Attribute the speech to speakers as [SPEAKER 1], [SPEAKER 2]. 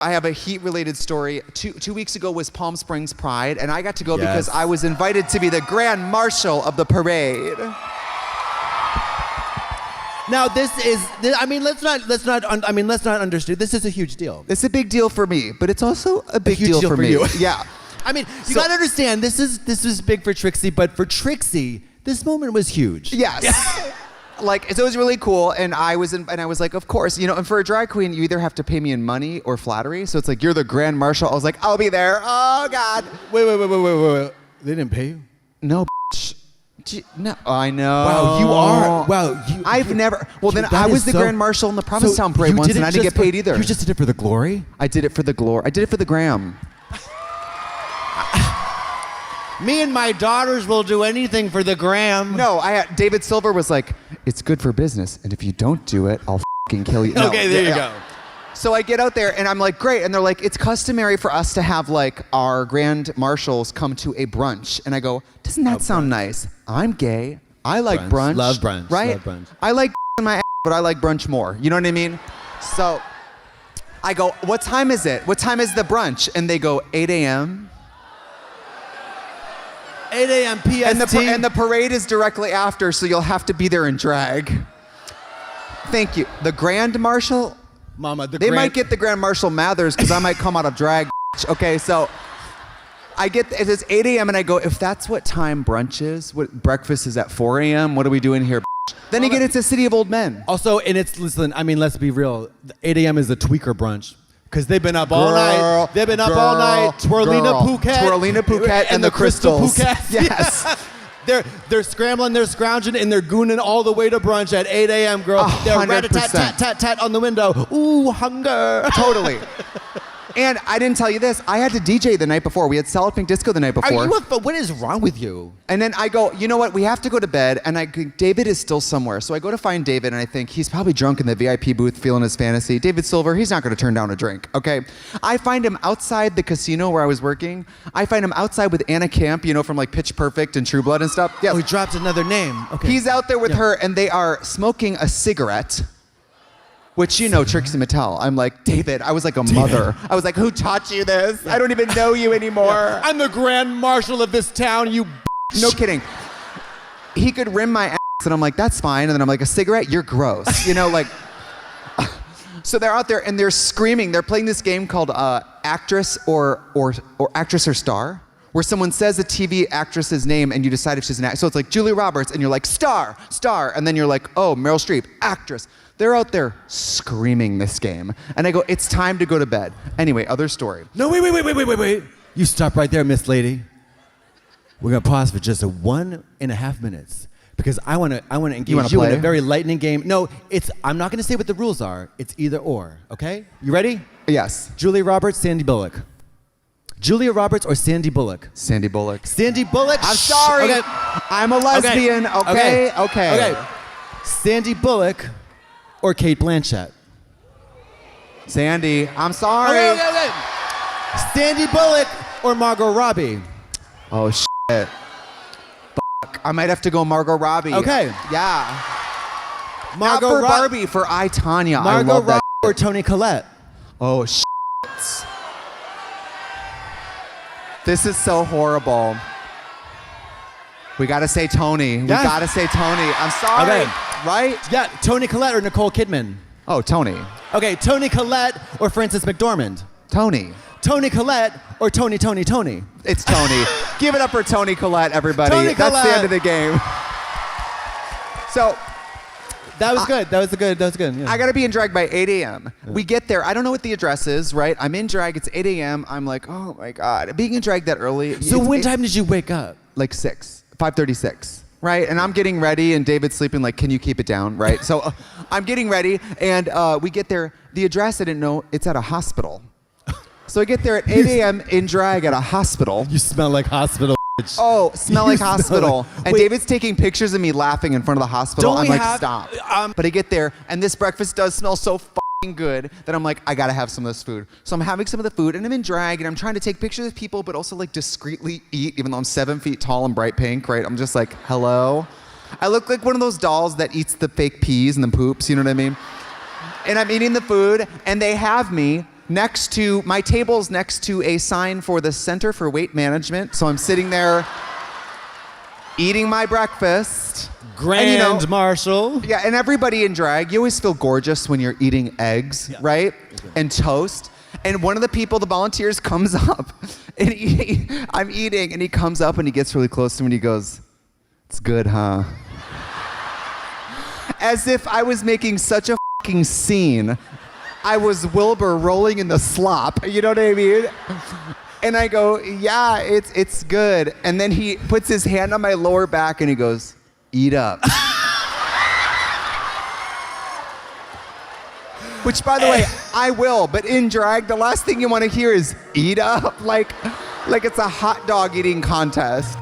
[SPEAKER 1] I have a heat-related story. Two weeks ago was Palm Springs Pride, and I got to go because I was invited to be the Grand Marshal of the parade.
[SPEAKER 2] Now let's not understand. This is a huge deal.
[SPEAKER 1] It's a big deal for me, but it's also a big deal for me.
[SPEAKER 2] You.
[SPEAKER 1] Yeah.
[SPEAKER 2] I mean, you gotta understand. This is big for Trixie, but for Trixie, this moment was huge.
[SPEAKER 1] Yes. Like, so it was really cool, and I was like, of course, you know, and for a drag queen, you either have to pay me in money or flattery, so it's like, you're the Grand Marshal. I was like, I'll be there. Oh, God.
[SPEAKER 2] Wait. They didn't pay you?
[SPEAKER 1] No, no. I know.
[SPEAKER 2] Wow, you are. Wow,
[SPEAKER 1] I've never. Well, then I was the Grand Marshal in the Provincetown Parade once, and I didn't get paid either.
[SPEAKER 2] You just did it for the glory?
[SPEAKER 1] I did it for the glory. I did it for the gram.
[SPEAKER 2] Me and my daughters will do anything for the gram.
[SPEAKER 1] No, David Silver was like, it's good for business, and if you don't do it, I'll fucking kill you. No,
[SPEAKER 2] okay, there you go.
[SPEAKER 1] So I get out there, and I'm like, great. And they're like, it's customary for us to have, like, our grand marshals come to a brunch. And I go, doesn't that sound nice? I'm gay. I like brunch.
[SPEAKER 2] Love brunch.
[SPEAKER 1] Right?
[SPEAKER 2] Love brunch.
[SPEAKER 1] I like in my ass, but I like brunch more. You know what I mean? So I go, what time is it? What time is the brunch? And they go, 8 a.m.
[SPEAKER 2] 8 a.m. PST.
[SPEAKER 1] And the parade is directly after, so you'll have to be there in drag. Thank you. The Grand Marshal?
[SPEAKER 2] Mama,
[SPEAKER 1] they might get the Grand Marshal Mathers because I might come out of drag. Okay, so it is 8 a.m. and I go, if that's what time brunch is, what breakfast is at 4 a.m., what are we doing here? Then again, it's a city of old men.
[SPEAKER 2] Also, and listen, I mean, let's be real. 8 a.m. is a tweaker brunch. Because they've been up all night. They've been up all night. Twirlina Phuket
[SPEAKER 1] and the crystals.
[SPEAKER 2] Yes. They're scrambling, they're scrounging, and they're gooning all the way to brunch at 8 a.m., girl.
[SPEAKER 1] 100%.
[SPEAKER 2] They're rat-a-tat-tat-tat on the window. Ooh, hunger.
[SPEAKER 1] Totally. And I didn't tell you this. I had to DJ the night before. We had Solid Pink Disco the night before.
[SPEAKER 2] What is wrong with you?
[SPEAKER 1] And then I go, you know what? We have to go to bed. And David is still somewhere. So I go to find David, and I think he's probably drunk in the VIP booth feeling his fantasy. David Silver, he's not going to turn down a drink, okay? I find him outside the casino where I was working. I find him outside with Anna Camp, you know, from like Pitch Perfect and True Blood and stuff. Yes.
[SPEAKER 2] Oh, he dropped another name. Okay.
[SPEAKER 1] He's out there with her, and they are smoking a cigarette. Which, you know, Trixie Mattel. I'm like, David, I was like a mother. I was like, who taught you this? I don't even know you anymore.
[SPEAKER 2] Yeah. I'm the Grand Marshal of this town, you
[SPEAKER 1] No kidding. He could rim my ass, and I'm like, that's fine. And then I'm like, a cigarette? You're gross. You know, like. So they're out there, and they're screaming. They're playing this game called Actress or Actress or Star, where someone says a TV actress's name, and you decide if she's an actress. So it's like Julia Roberts, and you're like, star. And then you're like, oh, Meryl Streep, actress. They're out there screaming this game. And I go, it's time to go to bed. Anyway, other story.
[SPEAKER 2] No, wait. You stop right there, Miss Lady. We're gonna pause for just 1.5 minutes because I wanna engage you in a very lightning game. No, I'm not gonna say what the rules are. It's either or, okay? You ready?
[SPEAKER 1] Yes.
[SPEAKER 2] Julia Roberts, Sandy Bullock. Julia Roberts or Sandy Bullock?
[SPEAKER 1] Sandy Bullock.
[SPEAKER 2] Sandy Bullock?
[SPEAKER 1] I'm sorry.
[SPEAKER 2] Okay.
[SPEAKER 1] I'm a lesbian. Okay.
[SPEAKER 2] Sandy Bullock or Kate Blanchett?
[SPEAKER 1] Sandy, I'm sorry.
[SPEAKER 2] Okay. Sandy Bullock or Margot Robbie?
[SPEAKER 1] Oh, shit. Fuck. I might have to go Margot Robbie.
[SPEAKER 2] Okay.
[SPEAKER 1] Yeah. Not for Barbie, for I, Tanya.
[SPEAKER 2] Margot
[SPEAKER 1] I love
[SPEAKER 2] Robbie
[SPEAKER 1] that.
[SPEAKER 2] or Toni Collette?
[SPEAKER 1] Oh, shit. This is so horrible. We gotta say Tony.
[SPEAKER 2] Yes.
[SPEAKER 1] We gotta say Tony. I'm sorry.
[SPEAKER 2] Okay.
[SPEAKER 1] Right?
[SPEAKER 2] Yeah, Toni Collette or Nicole Kidman?
[SPEAKER 1] Oh, Tony.
[SPEAKER 2] Okay, Toni Collette or Frances McDormand?
[SPEAKER 1] Tony.
[SPEAKER 2] Toni Collette or Tony?
[SPEAKER 1] It's Tony. Give it up for Toni Collette, everybody.
[SPEAKER 2] Toni
[SPEAKER 1] That's
[SPEAKER 2] Collette.
[SPEAKER 1] the end of the game. So
[SPEAKER 2] that was good. That was good. Yeah.
[SPEAKER 1] I gotta be in drag by 8 a.m. Yeah. We get there. I don't know what the address is, right? I'm in drag. It's 8 a.m. I'm like, oh my God. Being in drag that early.
[SPEAKER 2] So when time did you wake up?
[SPEAKER 1] Like 5:36. Right, and I'm getting ready, and David's sleeping. Like, can you keep it down? Right, so I'm getting ready, and we get there. The address I didn't know. It's at a hospital. So I get there at 8 a.m. in drag at a hospital.
[SPEAKER 2] You smell like hospital.
[SPEAKER 1] Oh, smell like hospital. And David's taking pictures of me laughing in front of the hospital. I'm like, stop. But I get there, and this breakfast does smell so good that I'm like, I gotta have some of this food. So I'm having some of the food, and I'm in drag, and I'm trying to take pictures of people, but also like discreetly eat, even though I'm 7 feet tall and bright pink, right? I'm just like, hello? I look like one of those dolls that eats the fake peas and then poops, you know what I mean? And I'm eating the food, and they have me my table's next to a sign for the Center for Weight Management. So I'm sitting there eating my breakfast.
[SPEAKER 2] Grand Marshal.
[SPEAKER 1] Yeah, and everybody in drag, you always feel gorgeous when you're eating eggs, right? And toast. And one of the people, the volunteers, comes up, and I'm eating, and he comes up and he gets really close to me and he goes, "It's good, huh?" As if I was making such a fucking scene. I was Wilbur rolling in the slop, you know what I mean? And I go, "Yeah, it's good." And then he puts his hand on my lower back and he goes, "Eat up." Which, by the way, I will, but in drag, the last thing you want to hear is "eat up," like it's a hot dog eating contest.